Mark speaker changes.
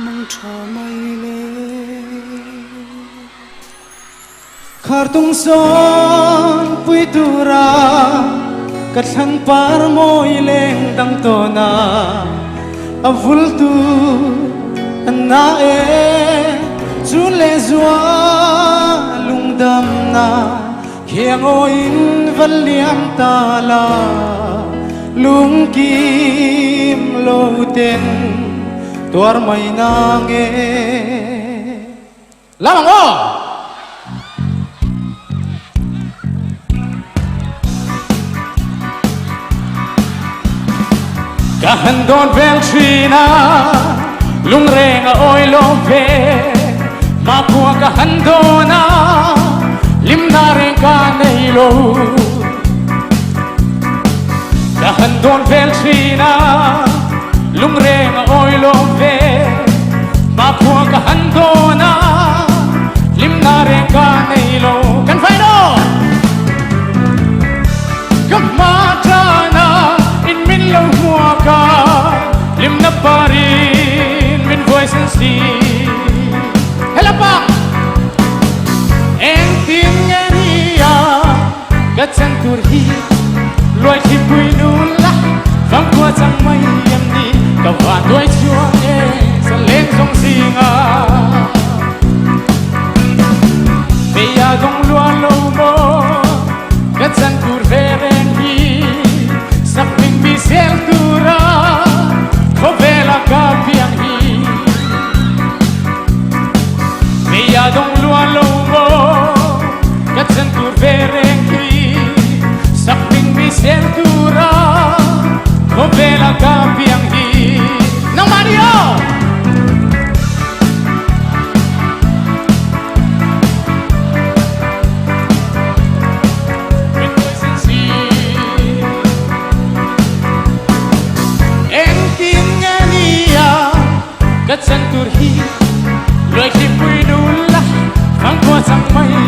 Speaker 1: mong trò mây lên khar tung son pui tu ra kat thang par moi leng dang to na avul tu na e chun le zua lung dam na khiang o in van liam ta la lung kim lo ten tuar mai na nge lamang o kahan don vel trina lung renga oi lo ve ma pua kahan dona lim na reng ka nei lo kahan don vel trina lung renga oi lo ve ma pua kahan dona lim na reng ka nei lo kan fai no kamatana in min lo mua ka lim na parin min voice and see hello pa en tin ngania gatsan tur hi loi thi pui nu la vang qua chang mai yam ni ka wa doi chua e sa len song singa me ya dong lua lo mo gatsan tur ve ren hi sak ming mi sel tura ko vela ka piang hi me ya dong lua lo mo gatsan tur ve ren hi sak ming mi sel tura ko vela ka piang hi nang Mario gatsan tur hi loi khi pui nu la phang qua sang mai